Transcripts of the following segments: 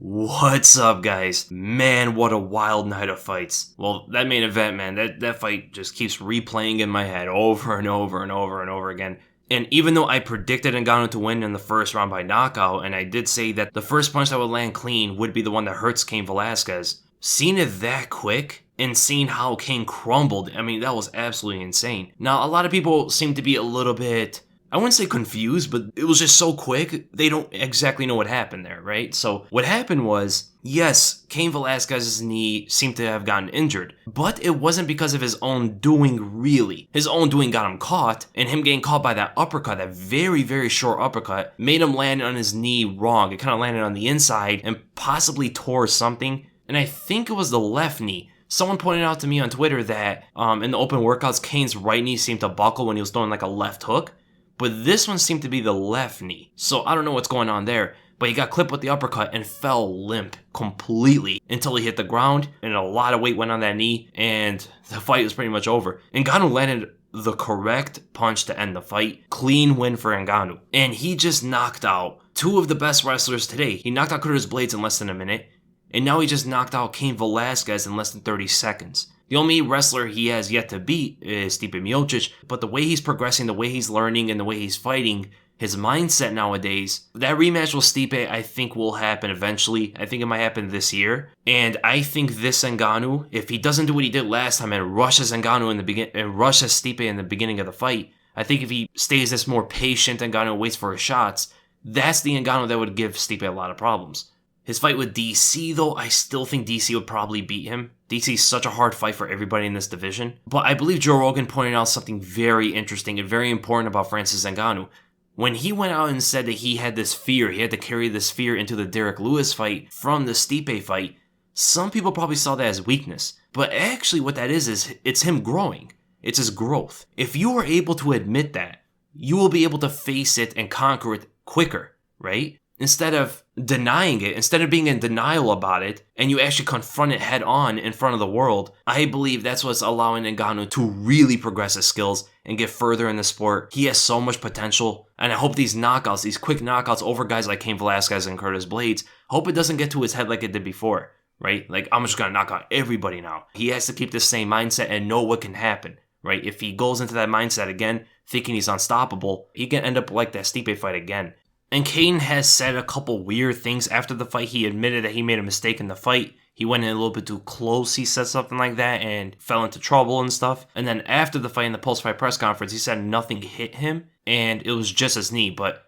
What's up, guys? Man, what a wild night of fights. Well, that main event, man, that fight just keeps replaying in my head over and over and over and over again. And even though I predicted Ngannou to win in the first round by knockout, and I did say that the first punch that would land clean would be the one that hurts Cain Velasquez, seeing it that quick and seeing how Cain crumbled, I mean, that was absolutely insane. Now, a lot of people seem to be a little bit, I wouldn't say confused, but it was just so quick, they don't exactly know what happened there, right? So what happened was, yes, Cain Velasquez's knee seemed to have gotten injured, but it wasn't because of his own doing, really. His own doing got him caught, and him getting caught by that uppercut, that very, very short uppercut, made him land on his knee wrong. It kind of landed on the inside and possibly tore something, and I think it was the left knee. Someone pointed out to me on Twitter that in the open workouts, Cain's right knee seemed to buckle when he was throwing like a left hook. But this one seemed to be the left knee. So I don't know what's going on there. But he got clipped with the uppercut and fell limp completely until he hit the ground. And a lot of weight went on that knee. And the fight was pretty much over. Ngannou landed the correct punch to end the fight. Clean win for Ngannou. And he just knocked out two of the best wrestlers today. He knocked out Curtis Blades in less than a minute. And now he just knocked out Cain Velasquez in less than 30 seconds. The only wrestler he has yet to beat is Stipe Miocic, but the way he's progressing, the way he's learning, and the way he's fighting, his mindset nowadays, that rematch with Stipe I think will happen eventually. I think it might happen this year. And I think this Ngannou, if he doesn't do what he did last time and rushes Ngannou in the beginning and rushes Stipe in the beginning of the fight, I think if he stays this more patient Ngannou, waits for his shots, that's the Ngannou that would give Stipe a lot of problems. His fight with DC, though, I still think DC would probably beat him. DC is such a hard fight for everybody in this division. But I believe Joe Rogan pointed out something very interesting and very important about Francis Ngannou. When he went out and said that he had this fear, he had to carry this fear into the Derek Lewis fight from the Stipe fight, some people probably saw that as weakness. But actually what that is it's him growing. It's his growth. If you are able to admit that, you will be able to face it and conquer it quicker, right? Instead of denying it, instead of being in denial about it, and you actually confront it head on in front of the world, I believe that's what's allowing Ngannou to really progress his skills and get further in the sport. He has so much potential, and I hope these knockouts, these quick knockouts over guys like Cain Velasquez and Curtis Blades, hope it doesn't get to his head like it did before, right? Like, I'm just gonna knock out everybody now. He has to keep the same mindset and know what can happen, right? If he goes into that mindset again, thinking he's unstoppable, he can end up like that Stipe fight again. And Cain has said a couple weird things after the fight. He admitted that he made a mistake in the fight. He went in a little bit too close, he said something like that, and fell into trouble and stuff. And then after the fight in the post-fight press conference, he said nothing hit him, and it was just his knee. But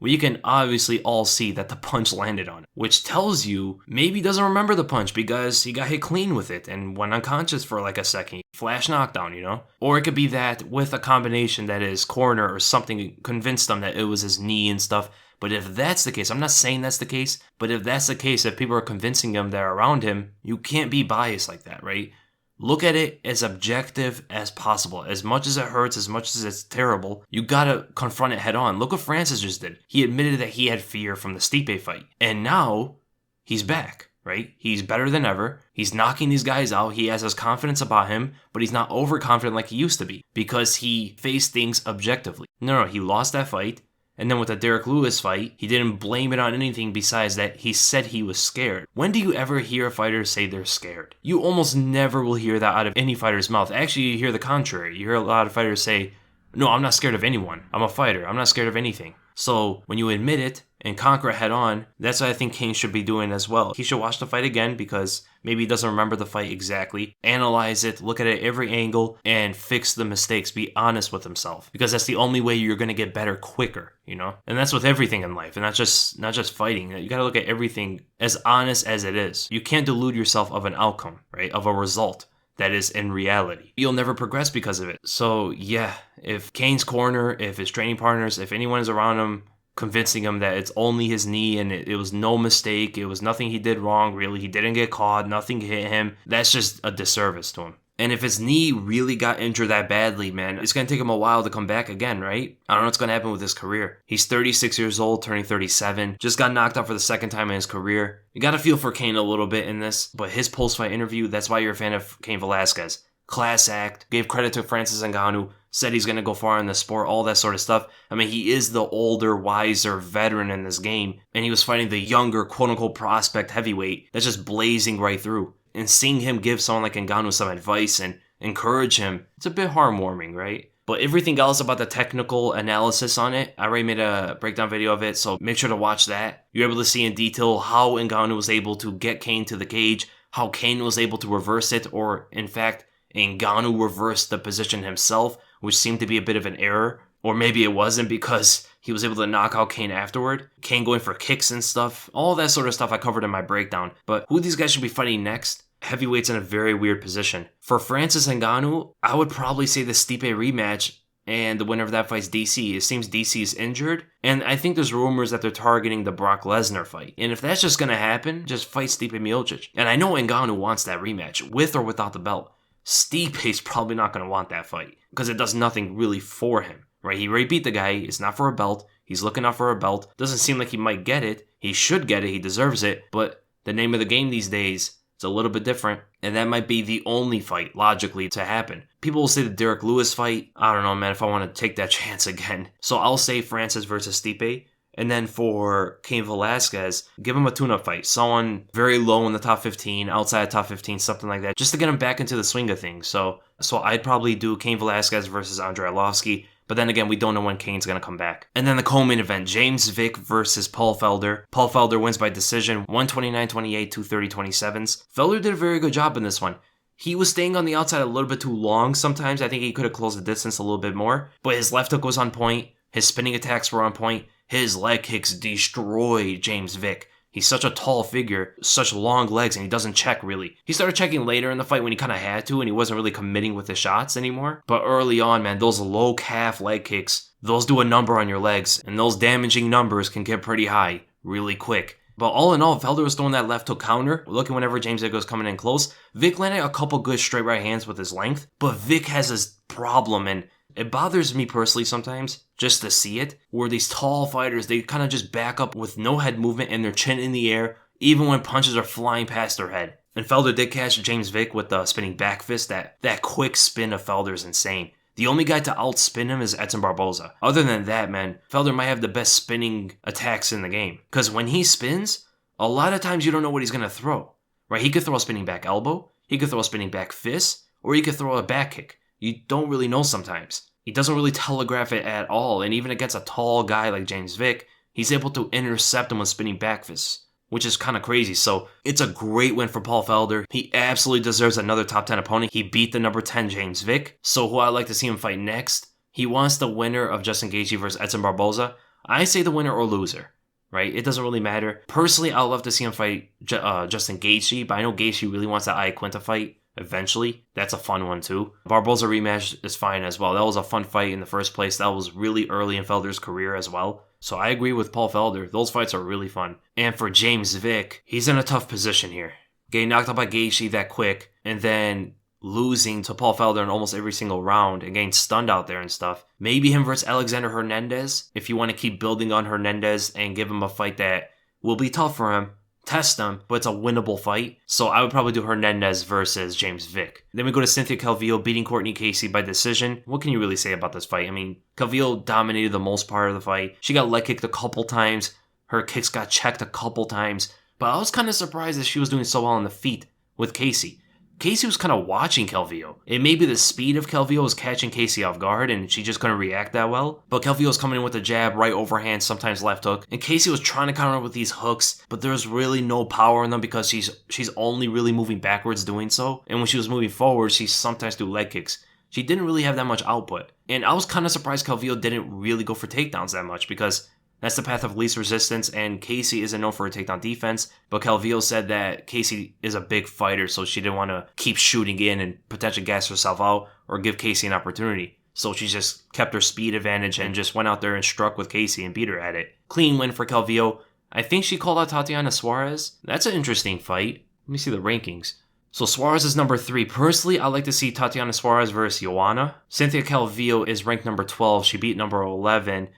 we can obviously all see that the punch landed on him, which tells you maybe he doesn't remember the punch because he got hit clean with it and went unconscious for like a second. Flash knockdown, you know? Or it could be that with a combination that his corner or something convinced him that it was his knee and stuff. But if that's the case, I'm not saying that's the case, but if that's the case, if people are convincing him they're around him, you can't be biased like that, right? Look at it as objective as possible. As much as it hurts, as much as it's terrible, you gotta confront it head on. Look what Francis just did. He admitted that he had fear from the Stipe fight. And now, he's back, right? He's better than ever. He's knocking these guys out. He has his confidence about him, but he's not overconfident like he used to be because he faced things objectively. No, he lost that fight. And then with the Derek Lewis fight, he didn't blame it on anything besides that he said he was scared. When do you ever hear a fighter say they're scared? You almost never will hear that out of any fighter's mouth. Actually, you hear the contrary. You hear a lot of fighters say, no, I'm not scared of anyone. I'm a fighter. I'm not scared of anything. So when you admit it and conquer it head on, that's what I think Cain should be doing as well. He should watch the fight again because maybe he doesn't remember the fight exactly. Analyze it, look at it every angle, and fix the mistakes. Be honest with himself because that's the only way you're going to get better quicker, you know? And that's with everything in life and not just fighting. You got to look at everything as honest as it is. You can't delude yourself of an outcome, right? Of a result that is in reality. You'll never progress because of it. So yeah, if Cain's corner, if his training partners, if anyone is around him convincing him that it's only his knee and it was no mistake, it was nothing he did wrong, really, he didn't get caught, nothing hit him, that's just a disservice to him. And if his knee really got injured that badly, man, it's going to take him a while to come back again, right? I don't know what's going to happen with his career. He's 36 years old, turning 37. Just got knocked out for the second time in his career. You got to feel for Cain a little bit in this, but his post-fight interview, that's why you're a fan of Cain Velasquez. Class act, gave credit to Francis Ngannou, said he's going to go far in the sport, all that sort of stuff. I mean, he is the older, wiser veteran in this game, and he was fighting the younger, quote-unquote, prospect heavyweight that's just blazing right through. And seeing him give someone like Ngannou some advice and encourage him, it's a bit heartwarming, right? But everything else about the technical analysis on it, I already made a breakdown video of it, so make sure to watch that. You're able to see in detail how Ngannou was able to get Cain to the cage, how Cain was able to reverse it, or in fact, Ngannou reversed the position himself, which seemed to be a bit of an error. Or maybe it wasn't because he was able to knock out Cain afterward. Cain going for kicks and stuff. All that sort of stuff I covered in my breakdown. But who these guys should be fighting next? Heavyweight's in a very weird position. For Francis Ngannou, I would probably say the Stipe rematch, and the winner of that fight's DC. It seems DC is injured, and I think there's rumors that they're targeting the Brock Lesnar fight. And if that's just going to happen, just fight Stipe Miocic. And I know Ngannou wants that rematch, with or without the belt. Stipe's probably not going to want that fight, because it does nothing really for him. Right, he already beat the guy, it's not for a belt, he's looking out for a belt, doesn't seem like he might get it, he should get it, he deserves it, but the name of the game these days, it's a little bit different, and that might be the only fight, logically, to happen. People will say the Derek Lewis fight, I don't know, man, if I want to take that chance again. So I'll say Francis versus Stipe, and then for Cain Velasquez, give him a tune-up fight, someone very low in the top 15, outside top 15, something like that, just to get him back into the swing of things. So I'd probably do Cain Velasquez versus Andrei Arlovski. But then again, we don't know when Cain's going to come back. And then the co-main event, James Vick versus Paul Felder. Paul Felder wins by decision, 129-28, 230-27. Felder did a very good job in this one. He was staying on the outside a little bit too long sometimes. I think he could have closed the distance a little bit more. But his left hook was on point. His spinning attacks were on point. His leg kicks destroyed James Vick. He's such a tall figure, such long legs, and he doesn't check really. He started checking later in the fight when he kind of had to, and he wasn't really committing with the shots anymore. But early on, man, those low calf leg kicks, those do a number on your legs, and those damaging numbers can get pretty high really quick. But all in all, Felder was throwing that left hook counter, looking whenever James Vick was coming in close. Vick landed a couple good straight right hands with his length, but Vick has this problem, and it bothers me personally sometimes, just to see it, where these tall fighters, they kind of just back up with no head movement and their chin in the air, even when punches are flying past their head. And Felder did catch James Vick with the spinning back fist. That quick spin of Felder is insane. The only guy to outspin him is Edson Barboza. Other than that, man, Felder might have the best spinning attacks in the game. Because when he spins, a lot of times you don't know what he's going to throw. Right? He could throw a spinning back elbow, he could throw a spinning back fist, or he could throw a back kick. You don't really know sometimes. He doesn't really telegraph it at all, and even against a tall guy like James Vick, he's able to intercept him with spinning back fists, which is kind of crazy. So it's a great win for Paul Felder. He absolutely deserves another top 10 opponent. He beat the number 10 James Vick. So who I'd like to see him fight next? He wants the winner of Justin Gaethje versus Edson Barboza. I say the winner or loser, right? It doesn't really matter. Personally, I'd love to see him fight Justin Gaethje, but I know Gaethje really wants that Iaquinta fight. Eventually, that's a fun one too. Barboza rematch is fine as well. That was a fun fight in the first place. That was really early in Felder's career as well. So I agree with Paul Felder. Those fights are really fun. And for James Vick, he's in a tough position here. Getting knocked out by Gaethje that quick, and then losing to Paul Felder in almost every single round and getting stunned out there and stuff. Maybe him versus Alexander Hernandez, if you want to keep building on Hernandez and give him a fight that will be tough for him. Test them, but it's a winnable fight. So I would probably do Hernandez versus James Vick. Then we go to Cynthia Calvillo beating Cortney Casey by decision. What can you really say about this fight? I mean, Calvillo dominated the most part of the fight. She got leg kicked a couple times. Her kicks got checked a couple times. But I was kind of surprised that she was doing so well on the feet with Casey. Casey was kind of watching Calvillo. It may be the speed of Calvillo was catching Casey off guard and she just couldn't react that well. But Calvillo was coming in with a jab, right overhand, sometimes left hook. And Casey was trying to counter with these hooks, but there was really no power in them because she's only really moving backwards doing so. And when she was moving forward, she sometimes do leg kicks. She didn't really have that much output. And I was kind of surprised Calvillo didn't really go for takedowns that much because that's the path of least resistance, and Casey isn't known for her takedown defense, but Calvillo said that Casey is a big fighter, so she didn't want to keep shooting in and potentially gas herself out or give Casey an opportunity. So she just kept her speed advantage and just went out there and struck with Casey and beat her at it. Clean win for Calvillo. I think she called out Tatiana Suarez. That's an interesting fight. Let me see the rankings. So Suarez is number 3. Personally, I'd like to see Tatiana Suarez versus Joanna. Cynthia Calvillo is ranked number 12. She beat number 11.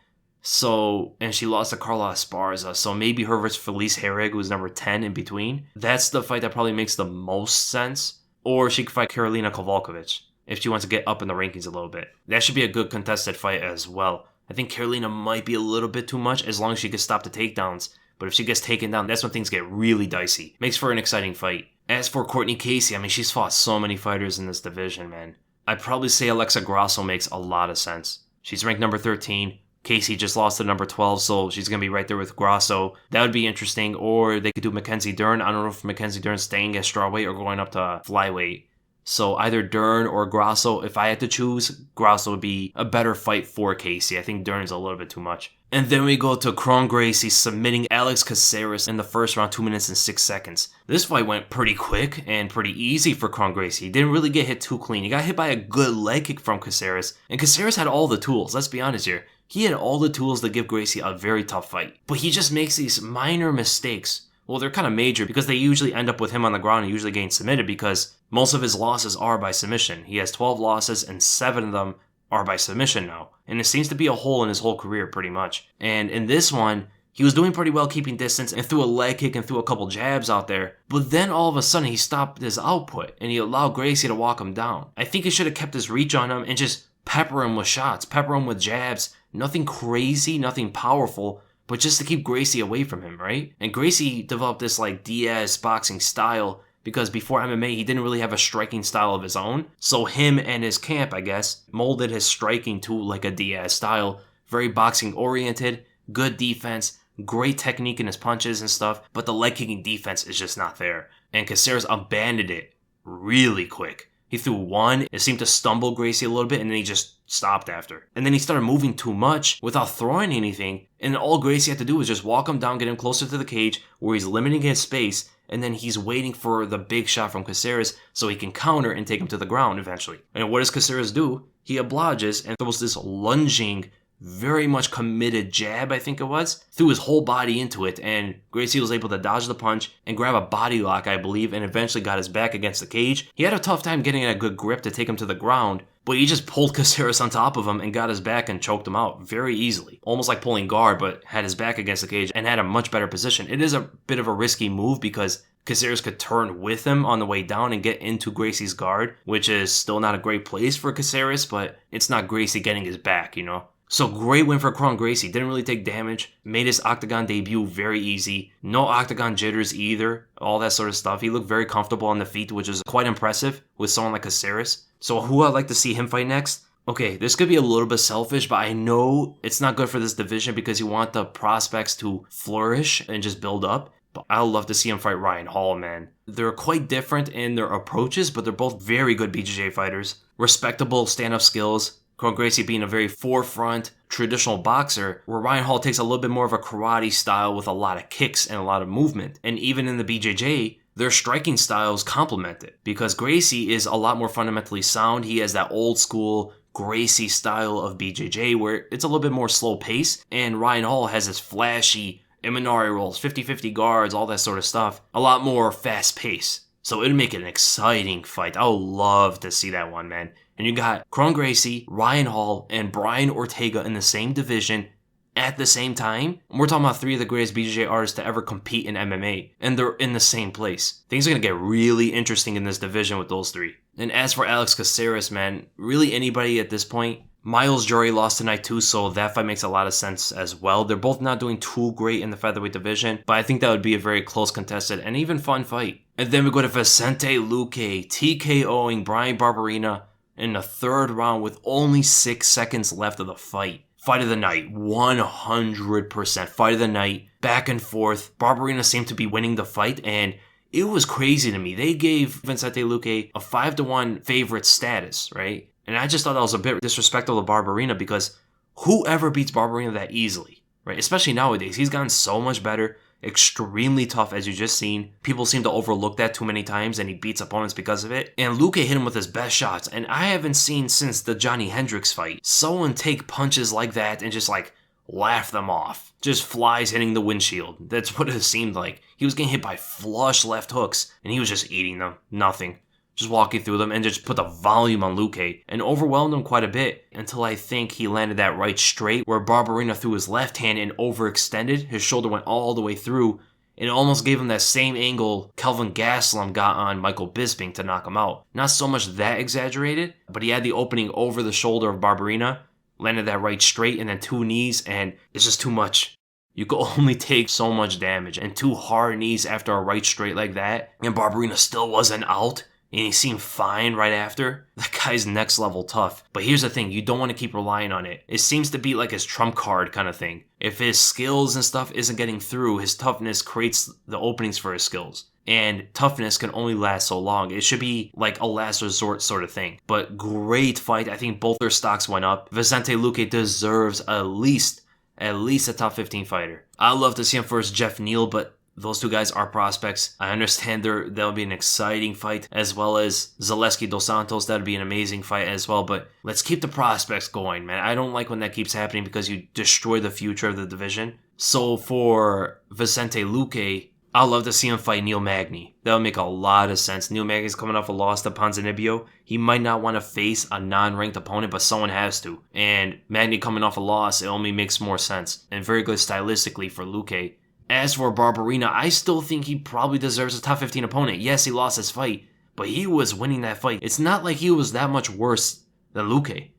So, and she lost to Carla Esparza, so maybe her versus Felice Herrig, who's number 10 in between. That's the fight that probably makes the most sense. Or she could fight Karolina Kowalkiewicz. if she wants to get up in the rankings a little bit. That should be a good contested fight as well. I think Carolina might be a little bit too much as long as she can stop the takedowns. But if she gets taken down, that's when things get really dicey. Makes for an exciting fight. As for Cortney Casey, I mean, she's fought so many fighters in this division, man. I'd probably say Alexa Grasso makes a lot of sense. She's ranked number 13. Casey just lost to number 12, so she's going to be right there with Grasso. That would be interesting. Or they could do Mackenzie Dern. I don't know if Mackenzie Dern's staying at strawweight or going up to flyweight. So either Dern or Grasso, if I had to choose, Grasso would be a better fight for Casey. I think Dern's a little bit too much. And then we go to Kron Gracie submitting Alex Caceres in the first round, 2 minutes and 6 seconds. This fight went pretty quick and pretty easy for Kron Gracie. He didn't really get hit too clean. He got hit by a good leg kick from Caceres. And Caceres had all the tools, let's be honest here. He had all the tools to give Gracie a very tough fight. But he just makes these minor mistakes. Well, they're kind of major because they usually end up with him on the ground and usually getting submitted because most of his losses are by submission. He has 12 losses and 7 of them are by submission now. And it seems to be a hole in his whole career pretty much. And in this one, he was doing pretty well keeping distance and threw a leg kick and threw a couple jabs out there. But then all of a sudden he stopped his output and he allowed Gracie to walk him down. I think he should have kept his reach on him and just pepper him with shots, pepper him with jabs. Nothing crazy, nothing powerful, but just to keep Gracie away from him, right? And Gracie developed this like Diaz boxing style because before MMA, he didn't really have a striking style of his own. So him and his camp, I guess, molded his striking to like a Diaz style. Very boxing oriented, good defense, great technique in his punches and stuff, but the leg kicking defense is just not there. And Caceres abandoned it really quick. He threw one, it seemed to stumble Gracie a little bit, and then he just stopped after. And then he started moving too much without throwing anything, and all Gracie had to do was just walk him down, get him closer to the cage, where he's limiting his space, and then he's waiting for the big shot from Caceres so he can counter and take him to the ground eventually. And what does Caceres do? He obliges and throws this lunging, very much committed jab, I think it was, threw his whole body into it, and Gracie was able to dodge the punch and grab a body lock, I believe, and eventually got his back against the cage. He had a tough time getting a good grip to take him to the ground, but he just pulled Caceres on top of him and got his back and choked him out very easily. Almost like pulling guard, but had his back against the cage and had a much better position. It is a bit of a risky move because Caceres could turn with him on the way down and get into Gracie's guard, which is still not a great place for Caceres, but it's not Gracie getting his back, you know? So great win for Kron Gracie. Didn't really take damage. Made his octagon debut very easy. No octagon jitters either. All that sort of stuff. He looked very comfortable on the feet, which is quite impressive with someone like Caceres. So who I'd like to see him fight next? Okay, this could be a little bit selfish, but I know it's not good for this division because you want the prospects to flourish and just build up. But I'd love to see him fight Ryan Hall, man. They're quite different in their approaches, but they're both very good BJJ fighters. Respectable stand-up skills. Kron Gracie being a very forefront, traditional boxer, where Ryan Hall takes a little bit more of a karate style with a lot of kicks and a lot of movement. And even in the BJJ, their striking styles complement it. Because Gracie is a lot more fundamentally sound. He has that old school Gracie style of BJJ where it's a little bit more slow pace. And Ryan Hall has this flashy Imanari rolls, 50-50 guards, all that sort of stuff. A lot more fast pace. So it'd make it an exciting fight. I would love to see that one, man. And you got Kron Gracie, Ryan Hall, and Bryan Ortega in the same division at the same time. We're talking about 3 of the greatest BJJ artists to ever compete in MMA. And they're in the same place. Things are going to get really interesting in this division with those 3. And as for Alex Caceres, man, really anybody at this point. Myles Jury lost tonight too, so that fight makes a lot of sense as well. They're both not doing too great in the featherweight division, but I think that would be a very close contested and even fun fight. And then we go to Vicente Luque, TKOing Bryan Barbarena in the 3rd round with only 6 seconds left of the fight. Fight of the night, 100% fight of the night, back and forth. Barbarena seemed to be winning the fight, and it was crazy to me. They gave Vicente Luque a 5-1 favorite status, right? And I just thought that was a bit disrespectful to Barbarena because whoever beats Barbarena that easily, right? Especially nowadays, he's gotten so much better, extremely tough as you just seen. People seem to overlook that too many times and he beats opponents because of it. And Luque hit him with his best shots. And I haven't seen since the Johnny Hendricks fight someone take punches like that and just like laugh them off. Just flies hitting the windshield. That's what it seemed like. He was getting hit by flush left hooks and he was just eating them. Nothing. Just walking through them and just put the volume on Luque and overwhelmed him quite a bit until I think he landed that right straight where Barbarena threw his left hand and overextended. His shoulder went all the way through It almost gave him that same angle Kelvin Gastelum got on Michael Bisping to knock him out. Not so much that exaggerated, but he had the opening over the shoulder of Barbarena, landed that right straight and then 2 knees, and it's just too much. You could only take so much damage, and 2 hard knees after a right straight like that, and Barbarena still wasn't out, and he seemed fine right after. That guy's next level tough. But here's the thing, you don't want to keep relying on it. It seems to be like his trump card kind of thing. If his skills and stuff isn't getting through, his toughness creates the openings for his skills. And toughness can only last so long. It should be like a last resort sort of thing. But great fight. I think both their stocks went up. Vicente Luque deserves at least a top 15 fighter. I'd love to see him versus Jeff Neal, but those 2 guys are prospects. I understand that'll be an exciting fight, as well as Zaleski Dos Santos. That'd be an amazing fight as well, but let's keep the prospects going, man. I don't like when that keeps happening because you destroy the future of the division. So for Vicente Luque, I'd love to see him fight Neil Magny. That would make a lot of sense. Neil Magny's coming off a loss to Ponzinibbio. He might not want to face a non-ranked opponent, but someone has to. And Magny coming off a loss, it only makes more sense. And very good stylistically for Luque. As for Barbarena, I still think he probably deserves a top 15 opponent. Yes, he lost his fight, but he was winning that fight. It's not like he was that much worse than Luque.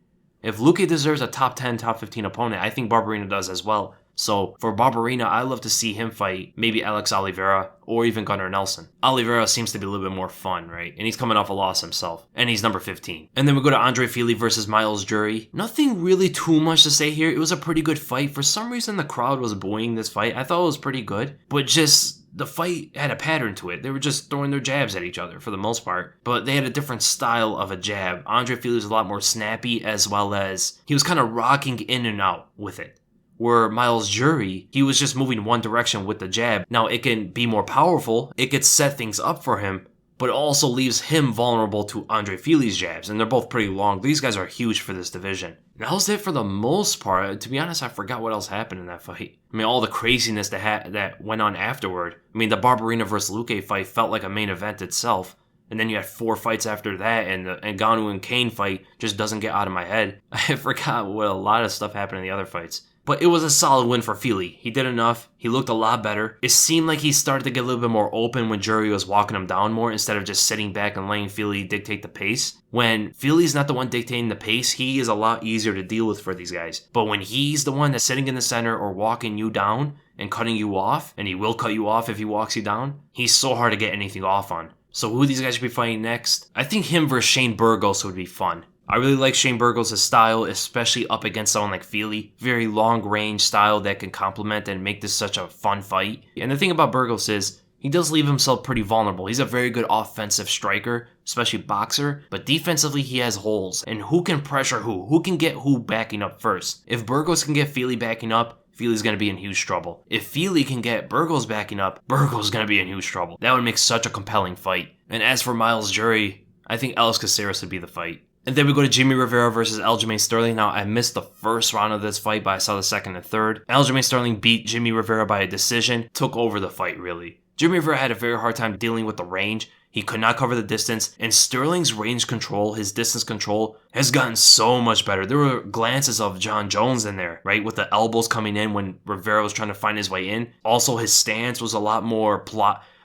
If Luque deserves a top 10, top 15 opponent, I think Barbarena does as well. So for Barbarena, I love to see him fight maybe Alex Oliveira or even Gunnar Nelson. Oliveira seems to be a little bit more fun, right? And he's coming off a loss himself. And he's number 15. And then we go to Andre Fili versus Myles Jury. Nothing really too much to say here. It was a pretty good fight. For some reason, the crowd was booing this fight. I thought it was pretty good. But just the fight had a pattern to it. They were just throwing their jabs at each other for the most part. But they had a different style of a jab. Andre Fili was a lot more snappy, as well as he was kind of rocking in and out with it. Where Myles Jury, he was just moving one direction with the jab. Now, it can be more powerful, it could set things up for him, but it also leaves him vulnerable to Andre Fili's jabs, and they're both pretty long. These guys are huge for this division. And that was it for the most part. To be honest, I forgot what else happened in that fight. I mean, all the craziness that went on afterward. I mean, the Barbarena versus Luque fight felt like a main event itself. And then you had 4 fights after that, and the Ngannou and Cain fight just doesn't get out of my head. I forgot what a lot of stuff happened in the other fights. But it was a solid win for Fili. He did enough. He looked a lot better. It seemed like he started to get a little bit more open when Jury was walking him down more instead of just sitting back and letting Fili dictate the pace. When Fili's not the one dictating the pace, he is a lot easier to deal with for these guys. But when he's the one that's sitting in the center or walking you down and cutting you off, and he will cut you off if he walks you down, he's so hard to get anything off on. So who these guys should be fighting next? I think him versus Shane Burgos would be fun. I really like Shane Burgos' style, especially up against someone like Fili. Very long-range style that can complement and make this such a fun fight. And the thing about Burgos is, he does leave himself pretty vulnerable. He's a very good offensive striker, especially boxer, but defensively he has holes. And who can pressure who? Who can get who backing up first? If Burgos can get Fili backing up, Fili's going to be in huge trouble. If Fili can get Burgos backing up, Burgos is going to be in huge trouble. That would make such a compelling fight. And as for Myles Jury, I think Ellis Caceres would be the fight. And then we go to Jimmie Rivera versus Aljamain Sterling. Now, I missed the first round of this fight, but I saw the second and third. Aljamain Sterling beat Jimmie Rivera by a decision, took over the fight, really. Jimmie Rivera had a very hard time dealing with the range. He could not cover the distance, and Sterling's range control, his distance control, has gotten so much better. There were glances of John Jones in there, right, with the elbows coming in when Rivera was trying to find his way in. Also, his stance was a lot more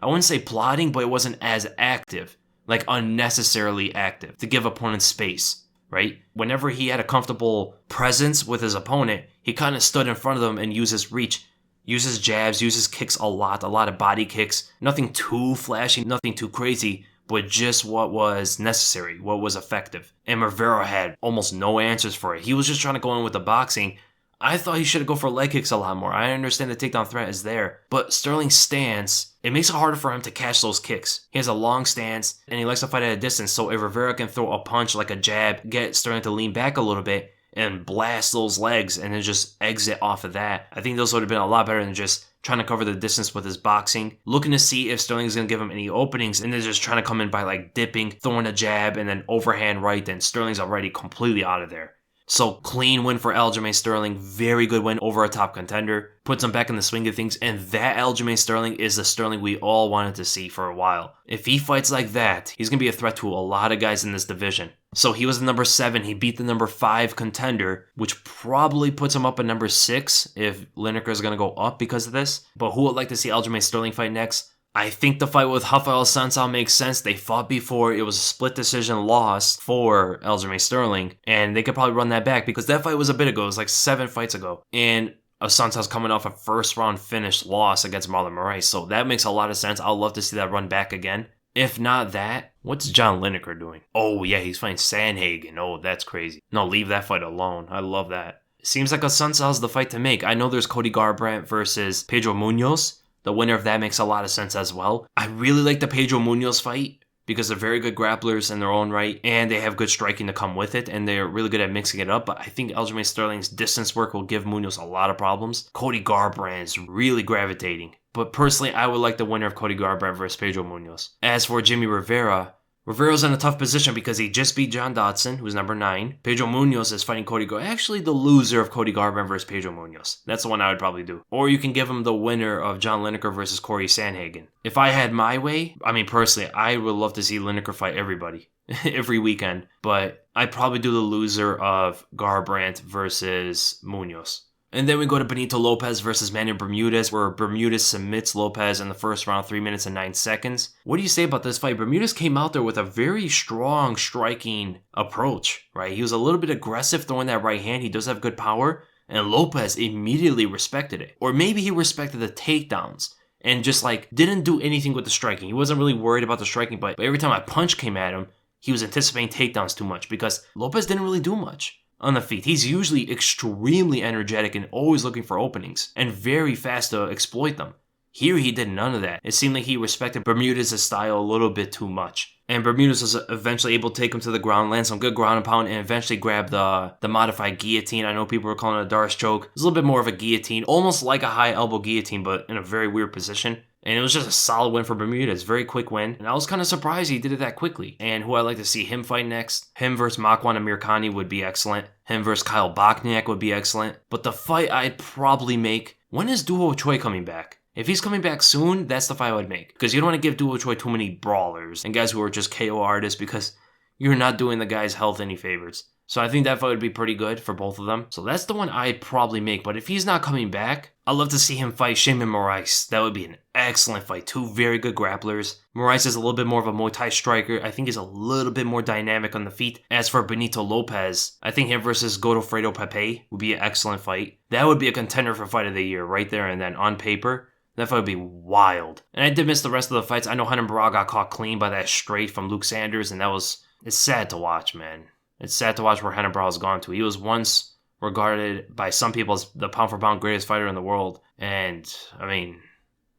I wouldn't say plotting, but it wasn't as active. Like unnecessarily active, to give opponents space, right? Whenever he had a comfortable presence with his opponent, he kind of stood in front of them and used his reach, uses jabs, uses kicks a lot of body kicks. Nothing too flashy, nothing too crazy, but just what was necessary, what was effective. And Rivera had almost no answers for it. He was just trying to go in with the boxing. I thought he should have gone for leg kicks a lot more. I understand the takedown threat is there, but Sterling's stance, it makes it harder for him to catch those kicks. He has a long stance, and he likes to fight at a distance, so if Rivera can throw a punch like a jab, get Sterling to lean back a little bit, and blast those legs, and then just exit off of that, I think those would have been a lot better than just trying to cover the distance with his boxing, looking to see if Sterling's going to give him any openings, and then just trying to come in by like dipping, throwing a jab, and then overhand right, then Sterling's already completely out of there. So clean win for Aljamain Sterling, very good win over a top contender, puts him back in the swing of things, and that Aljamain Sterling is the Sterling we all wanted to see for a while. If he fights like that, he's going to be a threat to a lot of guys in this division. So he was the number 7. He beat the number 5 contender, which probably puts him up at number 6 if Lineker is going to go up because of this. But who would like to see Aljamain Sterling fight next? I think the fight with Rafael Sansao makes sense. They fought before. It was a split decision loss for Aljamain Sterling. And they could probably run that back because that fight was a bit ago. It was like 7 fights ago. And Sansao's coming off a first round finish loss against Marlon Moraes. So that makes a lot of sense. I'd love to see that run back again. If not that, what's John Lineker doing? Oh, yeah, he's fighting Sandhagen. Oh, that's crazy. No, leave that fight alone. I love that. Seems like Sansao's the fight to make. I know there's Cody Garbrandt versus Pedro Munoz. The winner of that makes a lot of sense as well. I really like the Pedro Munoz fight because they're very good grapplers in their own right, and they have good striking to come with it, and they're really good at mixing it up. But I think Aljamain Sterling's distance work will give Munoz a lot of problems. Cody Garbrandt is really gravitating. But personally, I would like the winner of Cody Garbrandt versus Pedro Munoz. As for Jimmie Rivera, Rivera's in a tough position because he just beat John Dodson, who's number 9. Pedro Munoz is fighting Cody Garbrandt. Actually, the loser of Cody Garbrandt versus Pedro Munoz. That's the one I would probably do. Or you can give him the winner of John Lineker versus Corey Sandhagen. If I had my way, I mean, personally, I would love to see Lineker fight everybody every weekend. But I'd probably do the loser of Garbrandt versus Munoz. And then we go to Benito Lopez versus Manny Bermudez, where Bermudez submits Lopez in the first round, 3 minutes and 9 seconds. What do you say about this fight? Bermudez came out there with a very strong striking approach, right? He was a little bit aggressive throwing that right hand. He does have good power, and Lopez immediately respected it. Or maybe he respected the takedowns and just like didn't do anything with the striking. He wasn't really worried about the striking, but every time a punch came at him, he was anticipating takedowns too much because Lopez didn't really do much on the feet. He's usually extremely energetic and always looking for openings and very fast to exploit them. Here he did none of that. It seemed like he respected Bermudez's style a little bit too much. And Bermudez was eventually able to take him to the ground, land some good ground and pound, and eventually grab the modified guillotine. I know people were calling it a Darce choke. It's a little bit more of a guillotine, almost like a high elbow guillotine, but in a very weird position. And it was just a solid win for Bermudez. Very quick win. And I was kind of surprised he did it that quickly. And who I'd like to see him fight next, him versus Makwan Amirkhani would be excellent. Him versus Kyle Bochniak would be excellent. But the fight I'd probably make, when is Duo Choi coming back? If he's coming back soon, that's the fight I would make. Because you don't want to give Duo Choi too many brawlers and guys who are just KO artists because you're not doing the guy's health any favors. So I think that fight would be pretty good for both of them. So that's the one I'd probably make. But if he's not coming back, I'd love to see him fight Shimon Moraes. That would be an excellent fight. 2 very good grapplers. Moraes is a little bit more of a Muay Thai striker. I think he's a little bit more dynamic on the feet. As for Benito Lopez, I think him versus Godofredo Pepe would be an excellent fight. That would be a contender for fight of the year right there and then on paper. That fight would be wild. And I did miss the rest of the fights. I know Renan Barão got caught clean by that straight from Luke Sanders, and it's sad to watch, man. It's sad to watch where Renan Barão has gone to. He was once regarded by some people as the pound-for-pound greatest fighter in the world. And, I mean,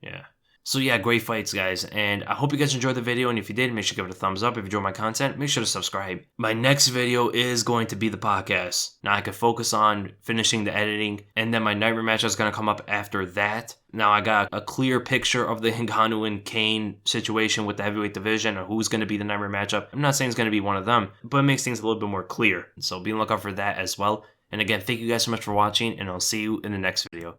yeah. So yeah, great fights, guys. And I hope you guys enjoyed the video. And if you did, make sure to give it a thumbs up. If you enjoyed my content, make sure to subscribe. My next video is going to be the podcast. Now I can focus on finishing the editing. And then my nightmare match is going to come up after that. Now I got a clear picture of the Ngannou and Cain situation with the heavyweight division or who's going to be the nightmare matchup. I'm not saying it's going to be one of them, but it makes things a little bit more clear. So be on the lookout for that as well. And again, thank you guys so much for watching, and I'll see you in the next video.